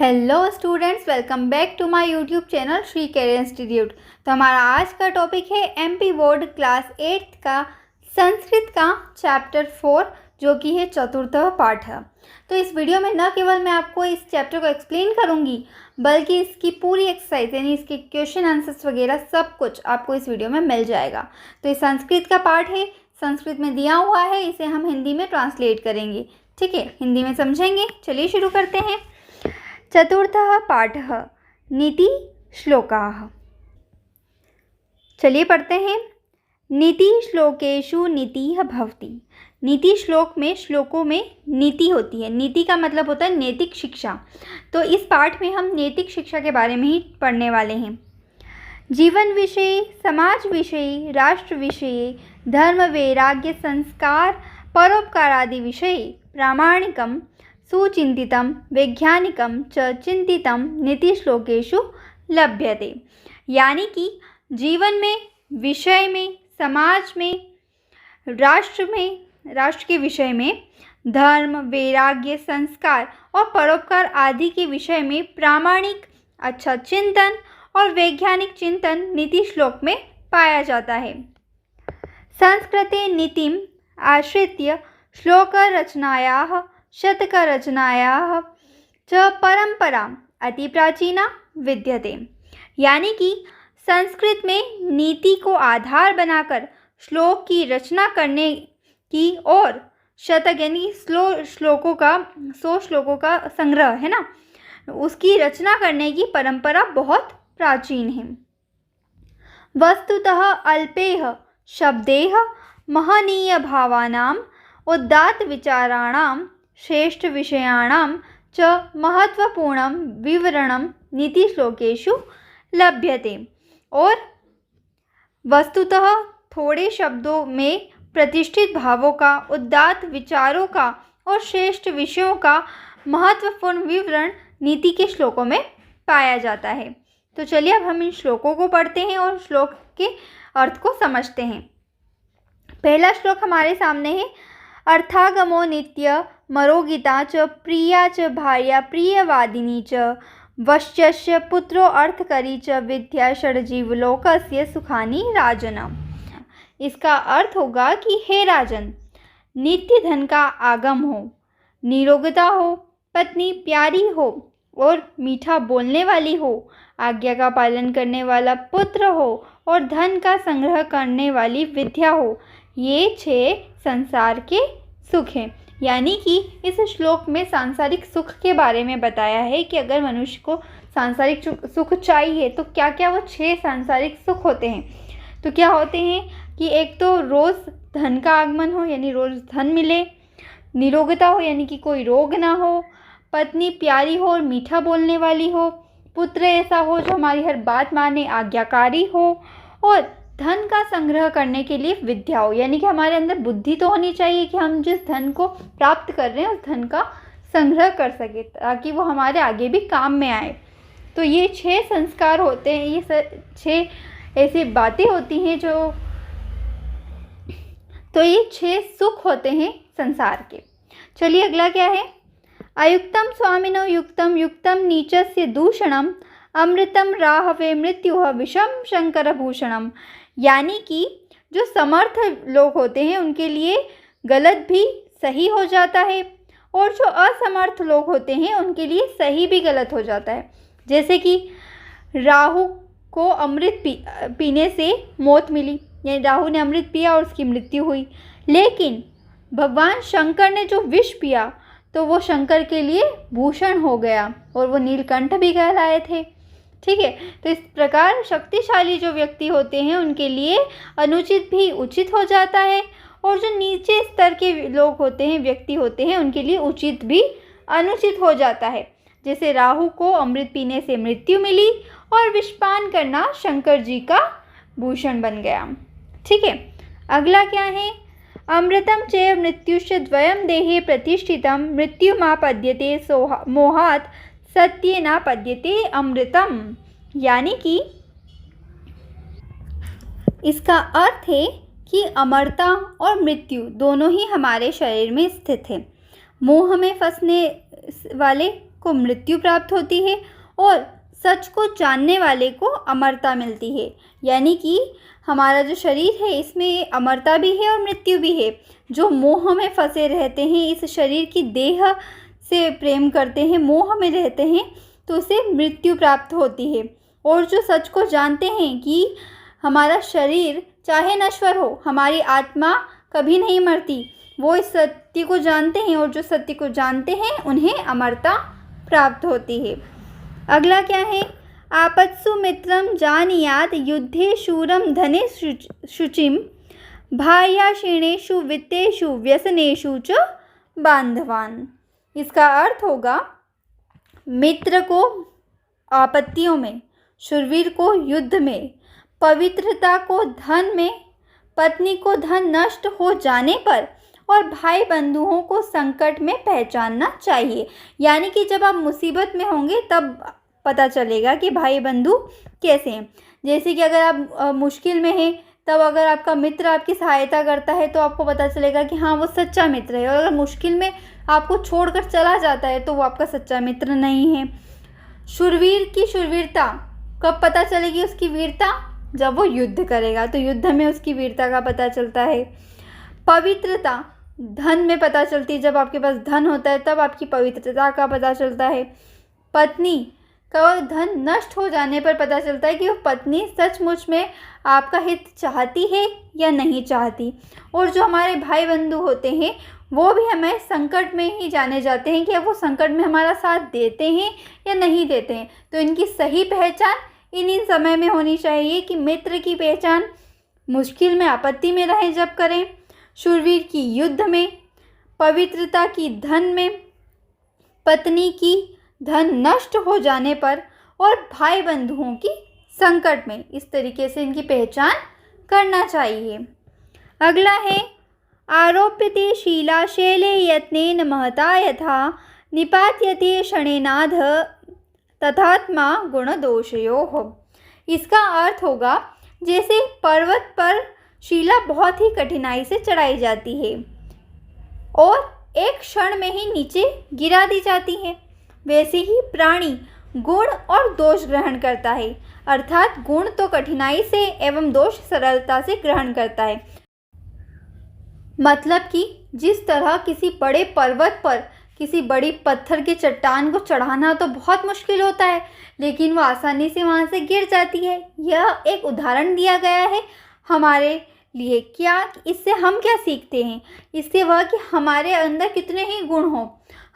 Hello students, welcome back to my YouTube channel Shri career institute. तो हमारा आज का टॉपिक है एमपी बोर्ड क्लास 8 का संस्कृत का चैप्टर 4 जो कि है चतुर्थ पाठ। तो इस वीडियो में न केवल मैं आपको इस चैप्टर को एक्सप्लेन करूंगी बल्कि इसकी पूरी एक्सरसाइज यानी इसके क्वेश्चन आंसर्स वगैरह सब कुछ आपको इस वीडियो में मिल जाएगा। तो ये संस्कृत का पाठ है, संस्कृत में दिया हुआ है, इसे हम हिंदी में ट्रांसलेट करेंगे। ठीक है, हिंदी में समझेंगे। चलिए शुरू करते हैं। चतुर्थः पाठः नीति श्लोकाः। चलिए पढ़ते हैं। नीति श्लोकेषु नीतिः भवति। नीति श्लोक में, श्लोकों में नीति होती है। नीति का मतलब होता है नैतिक शिक्षा। तो इस पाठ में हम नैतिक शिक्षा के बारे में ही पढ़ने वाले हैं। जीवन विषय, समाज विषय, राष्ट्र विषय, धर्म वैराग्य संस्कार परोपकार आदि विषय प्रामाणिकम सुचिंतितं वैज्ञानिकं च चिंतितं नीतिश्लोकेषु लभ्यते। यानी कि जीवन में, विषय में, समाज में, राष्ट्र के विषय में, धर्म वैराग्य संस्कार और परोपकार आदि के विषय में प्रामाणिक अच्छा चिंतन और वैज्ञानिक चिंतन नीति श्लोक में पाया जाता है। संस्कृते नीतिम आश्रित्य श्लोक रचनायाः शतक रचनायाः च परंपरा अति प्राचीना विद्यते। यानी कि संस्कृत में नीति को आधार बनाकर श्लोक की रचना करने की और शतक यानी 100 श्लोकों का संग्रह है ना, उसकी रचना करने की परंपरा बहुत प्राचीन है। वस्तुतः अल्पैः शब्दैः महनीय भावानां उदात्त विचाराणां श्रेष्ठ विषयाणां च महत्वपूर्णं विवरणं नीतिश्लोकेषु लभ्यते। और वस्तुतः थोड़े शब्दों में प्रतिष्ठित भावों का, उदात्त विचारों का और श्रेष्ठ विषयों का महत्वपूर्ण विवरण नीति के श्लोकों में पाया जाता है। तो चलिए अब हम इन श्लोकों को पढ़ते हैं और श्लोक के अर्थ को समझते हैं। पहला श्लोक हमारे सामने है। अर्थागमो नित्य मरोगिता च प्रिया च भार्या प्रियवादिनी च वश्यस्य पुत्रो अर्थकरी च विद्या षड्जीवलोकस्य सुखानि राजन। इसका अर्थ होगा कि हे राजन, नित्य धन का आगम हो, निरोगता हो, पत्नी प्यारी हो और मीठा बोलने वाली हो, आज्ञा का पालन करने वाला पुत्र हो और धन का संग्रह करने वाली विद्या हो, ये 6 संसार के सुख हैं। यानी कि इस श्लोक में सांसारिक सुख के बारे में बताया है कि अगर मनुष्य को सांसारिक सुख चाहिए तो क्या क्या वो 6 सांसारिक सुख होते हैं। तो क्या होते हैं कि एक तो रोज़ धन का आगमन हो यानी रोज़ धन मिले, निरोगता हो यानी कि कोई रोग ना हो, पत्नी प्यारी हो और मीठा बोलने वाली हो, पुत्र ऐसा हो जो हमारी हर बात माने, आज्ञाकारी हो, और धन का संग्रह करने के लिए विद्या हो यानी कि हमारे अंदर बुद्धि तो होनी चाहिए कि हम जिस धन को प्राप्त कर रहे हैं उस धन का संग्रह कर सके ताकि वो हमारे आगे भी काम में आए। तो ये 6 संस्कार होते हैं, ये 6 ऐसी बातें होती हैं ये 6 सुख होते हैं संसार के। चलिए अगला क्या है। अयुक्तम स्वामिनो युक्तम युक्तम नीचस्य दूषणम अमृतम राहवे मृत्युः विषम शंकर भूषणम। यानी कि जो समर्थ लोग होते हैं उनके लिए गलत भी सही हो जाता है और जो असमर्थ लोग होते हैं उनके लिए सही भी गलत हो जाता है। जैसे कि राहु को अमृत पीने से मौत मिली, यानी राहु ने अमृत पिया और उसकी मृत्यु हुई, लेकिन भगवान शंकर ने जो विष पिया तो वो शंकर के लिए भूषण हो गया और वो नीलकंठ भी कहलाए थे। ठीक है, तो इस प्रकार शक्तिशाली जो व्यक्ति होते हैं उनके लिए अनुचित भी उचित हो जाता है और जो नीचे स्तर के लोग होते हैं, व्यक्ति होते हैं, उनके लिए उचित भी अनुचित हो जाता है। जैसे राहु को अमृत पीने से मृत्यु मिली और विषपान करना शंकर जी का भूषण बन गया। ठीक है, अगला क्या है। अमृतम चैव मृत्युश्च द्वयं देहे प्रतिष्ठितं मृत्युमापद्यते मोहात् सत्ये न पद्यते अमृतम। यानी कि इसका अर्थ है कि अमरता और मृत्यु दोनों ही हमारे शरीर में स्थित है। मोह में फंसने वाले को मृत्यु प्राप्त होती है और सच को जानने वाले को अमरता मिलती है। यानी कि हमारा जो शरीर है इसमें अमरता भी है और मृत्यु भी है। जो मोह में फंसे रहते हैं, इस शरीर की देह से प्रेम करते हैं, मोह में रहते हैं, तो उसे मृत्यु प्राप्त होती है। और जो सच को जानते हैं कि हमारा शरीर चाहे नश्वर हो, हमारी आत्मा कभी नहीं मरती, वो इस सत्य को जानते हैं और जो सत्य को जानते हैं उन्हें अमरता प्राप्त होती है। अगला क्या है? आपत्सु मित्रम जानीयात युद्धे शूरम धने शुचिम भार्याक्षीणेषु वित्तेषु व्यसनेषु च बांधवान। इसका अर्थ होगा मित्र को आपत्तियों में, शूरवीर को युद्ध में, पवित्रता को धन में, पत्नी को धन नष्ट हो जाने पर और भाई बंधुओं को संकट में पहचानना चाहिए। यानी कि जब आप मुसीबत में होंगे तब पता चलेगा कि भाई बंधु कैसे हैं। जैसे कि अगर आप मुश्किल में हैं तब अगर आपका मित्र आपकी सहायता करता है तो आपको पता चलेगा कि हाँ वो सच्चा मित्र है। और अगर मुश्किल में आपको छोड़कर चला जाता है तो वो आपका सच्चा मित्र नहीं है। शूरवीर की शूरवीरता कब पता चलेगी उसकी वीरता? जब वो युद्ध करेगा, तो युद्ध में उसकी वीरता का पता चलता है। पवित्रता धन में पता चलती है, जब आपके पास धन होता है तब आपकी पवित्रता का पता चलता है। पत्नी का धन नष्ट हो जाने पर पता चलता है कि वो पत्नी सचमुच में आपका हित चाहती है या नहीं चाहती। और जो हमारे भाई बंधु होते हैं वो भी हमें संकट में ही जाने जाते हैं कि अब वो संकट में हमारा साथ देते हैं या नहीं देते हैं। तो इनकी सही पहचान इन समय में होनी चाहिए कि मित्र की पहचान मुश्किल में, आपत्ति में रहें जब करें, शूरवीर की युद्ध में, पवित्रता की धन में, पत्नी की धन नष्ट हो जाने पर और भाई बंधुओं की संकट में। इस तरीके से इनकी पहचान करना चाहिए। अगला है आरोप्यते शीला शैले यत्नेन महता यथा निपात्यते क्षणेनाध तथात्मा गुण दोषयोः। इसका अर्थ होगा जैसे पर्वत पर शिला बहुत ही कठिनाई से चढ़ाई जाती है और एक क्षण में ही नीचे गिरा दी जाती है, वैसे ही प्राणी गुण और दोष ग्रहण करता है। अर्थात गुण तो कठिनाई से एवं दोष सरलता से ग्रहण करता है। मतलब कि जिस तरह किसी बड़े पर्वत पर किसी बड़ी पत्थर के चट्टान को चढ़ाना तो बहुत मुश्किल होता है, लेकिन वो आसानी से वहाँ से गिर जाती है। यह एक उदाहरण दिया गया है हमारे लिए। क्या इससे हम क्या सीखते हैं? इससे वह कि हमारे अंदर कितने ही गुण हों,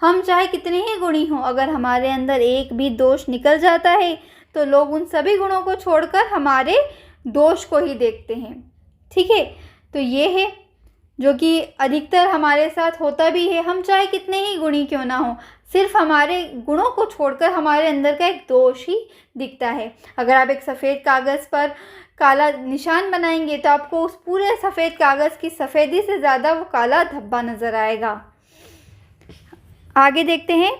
हम चाहे कितने ही गुणी हों, अगर हमारे अंदर एक भी दोष निकल जाता है तो लोग उन सभी गुणों को छोड़कर हमारे दोष को ही देखते हैं। ठीक है, तो ये है जो कि अधिकतर हमारे साथ होता भी है। हम चाहे कितने ही गुणी क्यों ना हो, सिर्फ हमारे गुणों को छोड़कर हमारे अंदर का एक दोष ही दिखता है। अगर आप एक सफ़ेद कागज़ पर काला निशान बनाएंगे तो आपको उस पूरे सफ़ेद कागज़ की सफ़ेदी से ज़्यादा वो काला धब्बा नज़र आएगा। आगे देखते हैं।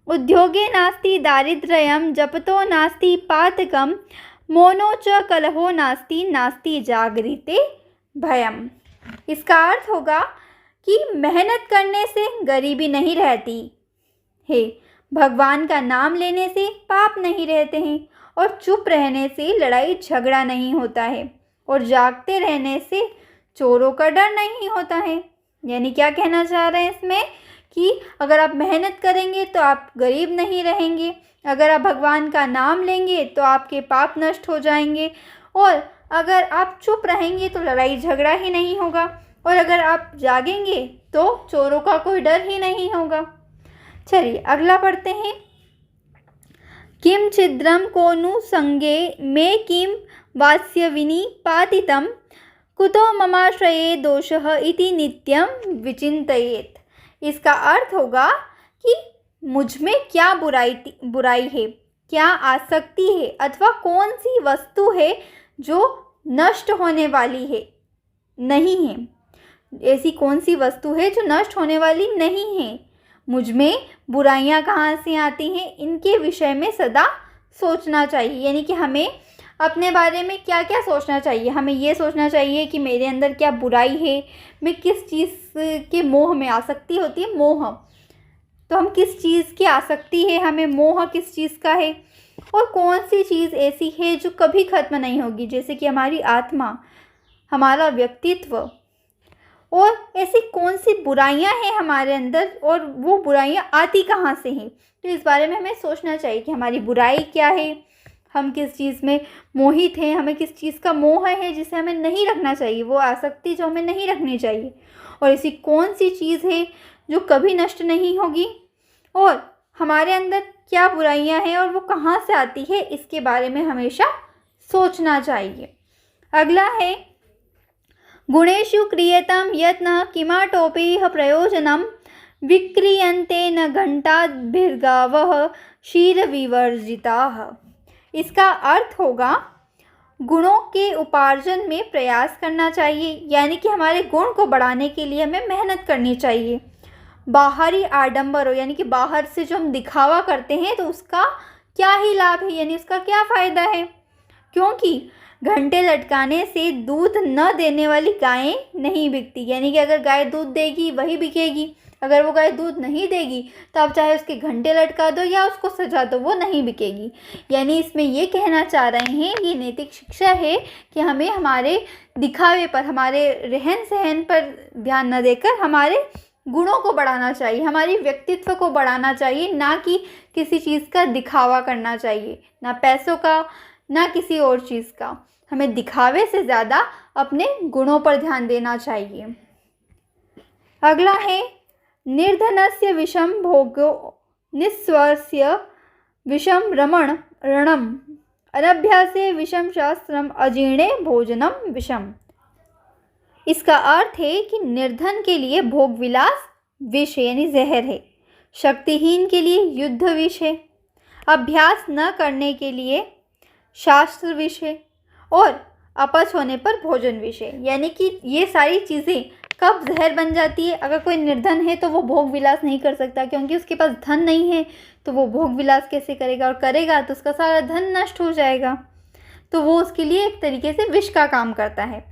उद्योगे नास्ति दारिद्र्यं जपतो नास्ति पातकं मौनो च कलहो नास्ति नास्ति जागृते भयम। इसका अर्थ होगा कि मेहनत करने से गरीबी नहीं रहती है, भगवान का नाम लेने से पाप नहीं रहते हैं, और चुप रहने से लड़ाई झगड़ा नहीं होता है, और जागते रहने से चोरों का डर नहीं होता है। यानी क्या कहना चाह रहे हैं इसमें कि अगर आप मेहनत करेंगे तो आप गरीब नहीं रहेंगे, अगर आप भगवान का नाम लेंगे तो आपके पाप नष्ट हो जाएंगे, और अगर आप चुप रहेंगे तो लड़ाई झगड़ा ही नहीं होगा, और अगर आप जागेंगे तो चोरों का कोई डर ही नहीं होगा। चलिए अगला पढ़ते हैं। किम छिद्रम कोनु संगे मे किम वास्यविनी पातितम कुतो ममाश्रये दोषः इति नित्यम विचिन्तयेत्। इसका अर्थ होगा कि मुझ में क्या बुराई है, क्या आसक्ति है, अथवा कौन सी वस्तु है जो नष्ट होने वाली है, नहीं है। ऐसी कौन सी वस्तु है जो नष्ट होने वाली नहीं है? मुझ में बुराइयां कहाँ से आती हैं, इनके विषय में सदा सोचना चाहिए। यानी कि हमें अपने बारे में क्या क्या सोचना चाहिए। हमें ये सोचना चाहिए कि मेरे अंदर क्या बुराई है, मैं किस चीज़ के मोह में, आसक्ति होती है मोह, तो हम किस चीज़ की आसक्ति है, हमें मोह किस चीज़ का है, और कौन सी चीज़ ऐसी है जो कभी ख़त्म नहीं होगी, जैसे कि हमारी आत्मा, हमारा व्यक्तित्व, और ऐसी कौन सी बुराइयां हैं हमारे अंदर और वो बुराइयां आती कहाँ से हैं। तो इस बारे में हमें सोचना चाहिए कि हमारी बुराई क्या है, हम किस चीज़ में मोहित हैं, हमें किस चीज़ का मोह है जिसे हमें नहीं रखना चाहिए, वो आसक्ति जो हमें नहीं रखनी चाहिए, और ऐसी कौन सी चीज़ है जो कभी नष्ट नहीं होगी, और हमारे अंदर क्या बुराइयां हैं और वो कहाँ से आती है, इसके बारे में हमेशा सोचना चाहिए। अगला है गुणेषु क्रियतां यत्नः किमाटोपि प्रयोजनं विक्रियन्ते न घंटाभिर्गावः क्षीरविवर्जिताः। इसका अर्थ होगा गुणों के उपार्जन में प्रयास करना चाहिए, यानी कि हमारे गुण को बढ़ाने के लिए हमें मेहनत करनी चाहिए। बाहरी आडंबर हो, यानी कि बाहर से जो हम दिखावा करते हैं तो उसका क्या ही लाभ है, यानी उसका क्या फ़ायदा है, क्योंकि घंटे लटकाने से दूध न देने वाली गायें नहीं बिकती, यानी कि अगर गाय दूध देगी वही बिकेगी। अगर वो गाय दूध नहीं देगी तो आप चाहे उसके घंटे लटका दो या उसको सजा दो, वो नहीं बिकेगी। यानी इसमें ये कहना चाह रहे हैं, ये नैतिक शिक्षा है कि हमें हमारे दिखावे पर, हमारे रहन सहन पर ध्यान न देकर हमारे गुणों को बढ़ाना चाहिए, हमारी व्यक्तित्व को बढ़ाना चाहिए, ना कि किसी चीज़ का दिखावा करना चाहिए, ना पैसों का ना किसी और चीज़ का। हमें दिखावे से ज़्यादा अपने गुणों पर ध्यान देना चाहिए। अगला है निर्धनस्य विषम भोगो निस्वर्स्य विषम रणम अनभ्यासे विषम शास्त्रम अजीर्णे भोजनम विषम। इसका अर्थ है कि निर्धन के लिए भोग विलास विष यानी जहर है, शक्तिहीन के लिए युद्ध विष है, अभ्यास न करने के लिए शास्त्र विष है, और अपच होने पर भोजन विष है। यानी कि ये सारी चीज़ें कब जहर बन जाती है, अगर कोई निर्धन है तो वो भोग विलास नहीं कर सकता, क्योंकि उसके पास धन नहीं है, तो वो भोग विलास कैसे करेगा, और करेगा तो उसका सारा धन नष्ट हो जाएगा, तो वो उसके लिए एक तरीके से विष का काम करता है।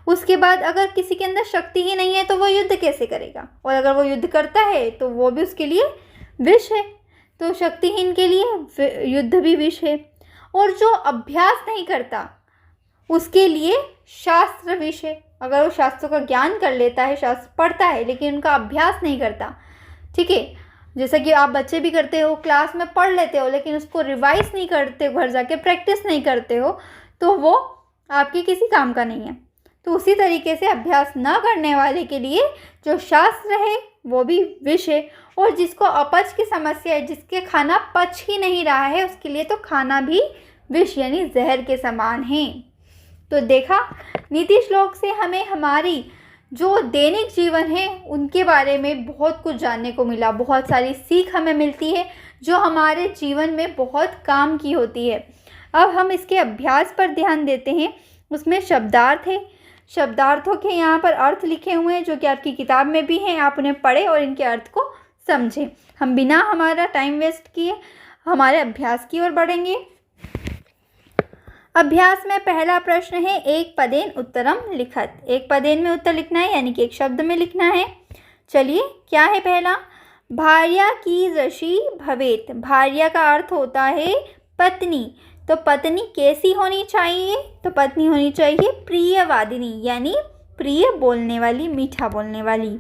उसके बाद अगर किसी के अंदर शक्ति ही नहीं है तो वो युद्ध कैसे करेगा, और अगर वो युद्ध करता है तो वो भी उसके लिए विष है। तो शक्तिहीन के लिए युद्ध भी विष है, और जो अभ्यास नहीं करता उसके लिए शास्त्र विष है। अगर वो शास्त्रों का ज्ञान कर लेता है, शास्त्र पढ़ता है, लेकिन उनका अभ्यास नहीं करता, ठीक है, जैसा कि आप बच्चे भी करते हो, क्लास में पढ़ लेते हो लेकिन उसको रिवाइज नहीं करते, घर जाके प्रैक्टिस नहीं करते हो, तो वो आपके किसी काम का नहीं है। तो उसी तरीके से अभ्यास न करने वाले के लिए जो शास्त्र है वो भी विष है, और जिसको अपच की समस्या है, जिसके खाना पच ही नहीं रहा है, उसके लिए तो खाना भी विष यानी जहर के समान है। तो देखा, नीति श्लोक से हमें हमारी जो दैनिक जीवन है उनके बारे में बहुत कुछ जानने को मिला, बहुत सारी सीख हमें मिलती है जो हमारे जीवन में बहुत काम की होती है। अब हम इसके अभ्यास पर ध्यान देते हैं। उसमें शब्दार्थ है, शब्दार्थों के यहाँ पर अर्थ लिखे हुए हैं जो कि आपकी किताब में भी हैं, आप उन्हें पढ़ें और इनके अर्थ को समझें। हम बिना हमारा टाइम वेस्ट किए हमारे अभ्यास की ओर बढ़ेंगे। अभ्यास में पहला प्रश्न है एक पदेन उत्तरम लिखत। एक पदेन में उत्तर लिखना है, यानी कि एक शब्द में लिखना है। चलिए, क्या है पहला? भार्या कीदृशी भवेत। भार्या का अर्थ होता है पत्नी। तो पत्नी कैसी होनी चाहिए? तो पत्नी होनी चाहिए प्रियवादिनी, यानी प्रिय बोलने वाली, मीठा बोलने वाली।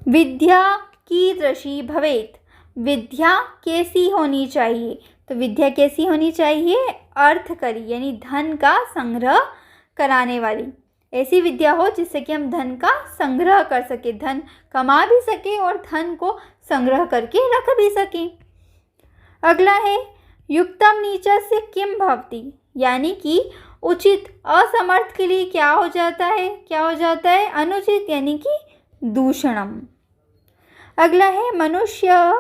विद्या कीदृशी भवेत। विद्या कैसी होनी चाहिए? तो विद्या कैसी होनी चाहिए? अर्थकरी, यानी धन का संग्रह कराने वाली। ऐसी विद्या हो जिससे कि हम धन का संग्रह कर सके, धन कमा भी सके और धन को संग्रह करके रख भी सके। अगला है युक्तम नीचस्य किम भवति, यानी कि उचित असमर्थ के लिए क्या हो जाता है? क्या हो जाता है? अनुचित, यानी कि दूषणम। अगला है मनुष्य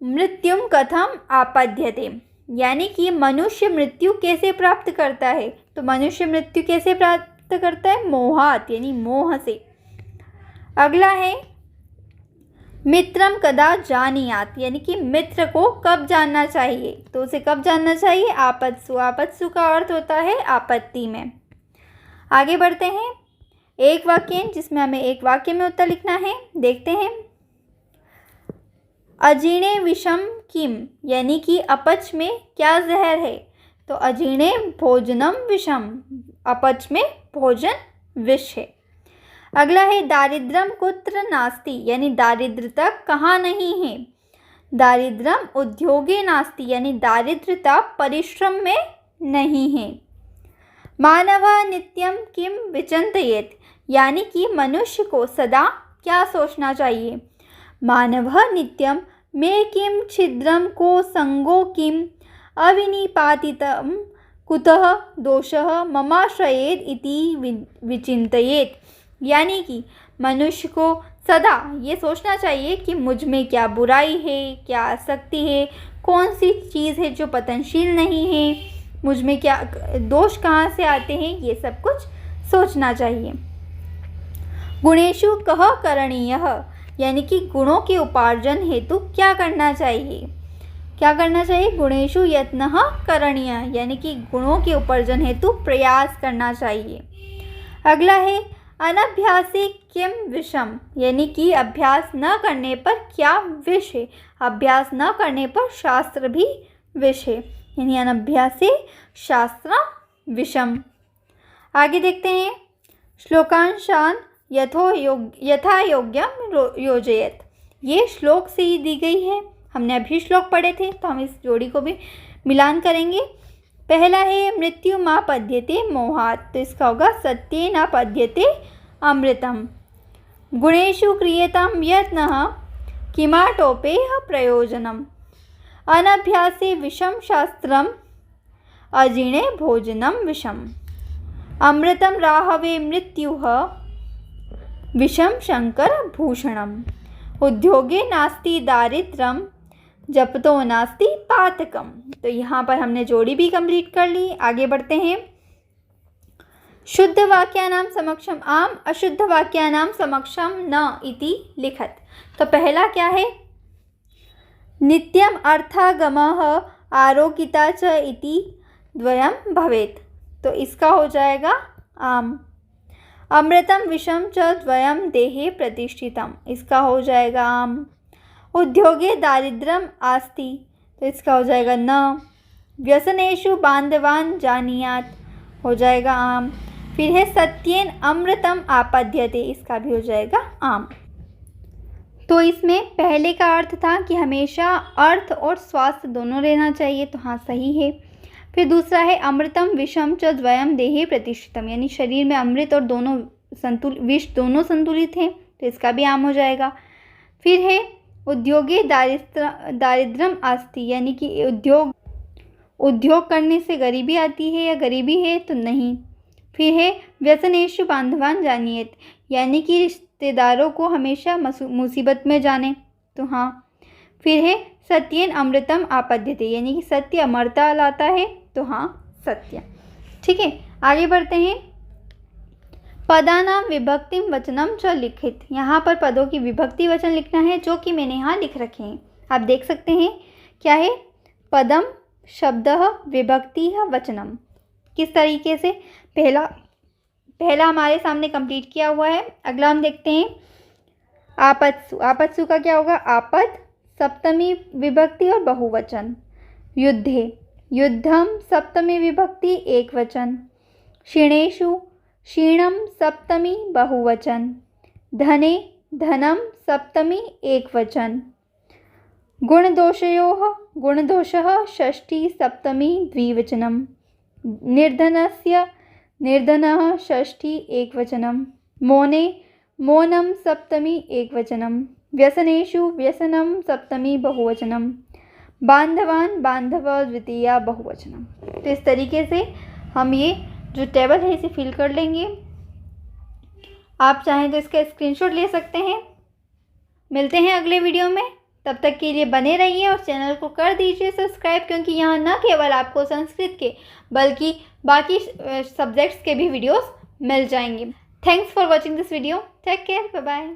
मृत्युम कथम आपद्यते, यानी कि मनुष्य मृत्यु कैसे प्राप्त करता है? तो मनुष्य मृत्यु कैसे प्राप्त करता है? मोहात, यानी मोह से। अगला है मित्रम कदा जानीयात, यानी कि मित्र को कब जानना चाहिए? तो उसे कब जानना चाहिए? आपत्सु। आपत्सु का अर्थ होता है आपत्ति में। आगे बढ़ते हैं। एक वाक्य जिसमें हमें एक वाक्य में उत्तर लिखना है, देखते हैं। अजीणे विषम किम, यानी कि अपच में क्या जहर है। तो अजीणे भोजनम विषम, अपच में भोजन विष है। अगला है दारिद्र्यम कुत्र नास्ति, यानी दारिद्रता कहाँ नहीं है। दारिद्र्यम उद्योगे नास्ति, यानी दारिद्रता परिश्रम में नहीं है। मानवः नित्यं किम विचिन्तयेत्, यानी कि मनुष्य को सदा क्या सोचना चाहिए। मानवः नित्यं मे किं छिद्रं को संगो किम अविनिपातितं कुतः दोषः ममाश्रयेत् इति विचिन्तयेत्, यानी कि मनुष्य को सदा ये सोचना चाहिए कि मुझ में क्या बुराई है, क्या आसक्ति है, कौन सी चीज़ है जो पतनशील नहीं है, मुझ में क्या दोष कहाँ से आते हैं, ये सब कुछ सोचना चाहिए। गुणेषु कः करणीयः, यानी कि गुणों के उपार्जन हेतु क्या करना चाहिए। क्या करना चाहिए। गुणेषु यत्नः करणीयः, यानी कि गुणों के उपार्जन हेतु प्रयास करना चाहिए। अगला है अनभ्यासे किम विषम, यानी कि अभ्यास न करने पर क्या विष है। अभ्यास न करने पर शास्त्र भी विष है, यानी अनभ्यासे शास्त्र विषम। आगे देखते हैं श्लोकांशान यथा योग्यम योजयत, ये श्लोक से ही दी गई है। हमने अभी श्लोक पढ़े थे तो हम इस जोड़ी को भी मिलान करेंगे। पहला है मृत्यु मा पद्यते मोहात्, तो इसका होगा सत्ये न पद्यते अमृतम। गुणेषु क्रियतां यत्नः किमाटोपेह प्रयोजनम। अनभ्यासे विषम शास्त्रम अजीणे भोजनम विषम। अमृतम राहवे मृत्युः विषम शंकर भूषणम। उद्योगे नास्ति दारिद्र्यम जपतो नास्ति पातकम। तो यहाँ पर हमने जोड़ी भी कंप्लीट कर ली। आगे बढ़ते हैं। शुद्ध वाक्यानां समक्षम आम, अशुद्ध वाक्यानां समक्षम न इति लिखत। तो पहला क्या है। नित्यम अर्थागमः आरोगिता च इति द्वयम भवेत्, तो इसका हो जाएगा आम। अमृतम विषम च द्वयम देहे प्रतिष्ठितम, इसका हो जाएगा आम। उद्योगे दारिद्र्यम आस्ति, तो इसका हो जाएगा न। व्यसनेषु बांधवान जानीयात, हो जाएगा आम। फिर है सत्येन अमृतम आपद्यते, इसका भी हो जाएगा आम। तो इसमें पहले का अर्थ था कि हमेशा अर्थ और स्वास्थ्य दोनों रहना चाहिए, तो हाँ सही है। फिर दूसरा है अमृतम विषम च द्वयम देहे प्रतिष्ठितम, यानी शरीर में अमृत और विष दोनों संतुलित हैं, तो इसका भी आम हो जाएगा। फिर है उद्योगे दारिद्र्यम आस्ति, यानी कि उद्योग करने से गरीबी आती है या गरीबी है तो नहीं। फिर है व्यसनेषु बांधवान जानियेत, यानी कि रिश्तेदारों को हमेशा मुसीबत में जाने, तो हाँ। फिर है सत्येन अमृतम आपद्यते, यानी कि सत्य अमरता लाता है, तो हाँ सत्य। ठीक है, आगे बढ़ते हैं। पदानां विभक्तिम वचनम च लिखित, यहाँ पर पदों की विभक्ति वचन लिखना है, जो कि मैंने यहाँ लिख रखे हैं। आप देख सकते हैं क्या है। पदम शब्दः विभक्तिः वचनम, किस तरीके से पहला हमारे सामने कंप्लीट किया हुआ है। अगला हम देखते हैं आपत्सु। आपत्सु का क्या होगा। आपद सप्तमी विभक्ति और बहुवचन। युद्धे युद्धम सप्तमी विभक्ति एक वचन। क्षीणेषु क्षीणम सप्तमी बहुवचन। धने धनम सप्तमी एक वचन। गुणदोषयोः गुणदोषः षष्ठी सप्तमी द्विवचनम। निर्धनस्य निर्धनः षष्ठी एकवचनम। मौने मौनम सप्तमी एकवचनम। व्यसनेषु व्यसनम सप्तमी बहुवचनम। बांधवान बांधव द्वितीया बहुवचनम। तो इस तरीके से हम ये जो टेबल है इसे फिल कर लेंगे। आप चाहें तो इसका स्क्रीनशॉट ले सकते हैं। मिलते हैं अगले वीडियो में, तब तक के लिए बने रहिए और चैनल को कर दीजिए सब्सक्राइब, क्योंकि यहाँ न केवल आपको संस्कृत के बल्कि बाकी सब्जेक्ट्स के भी वीडियोस मिल जाएंगे। Thanks for watching this video. Take care, bye bye.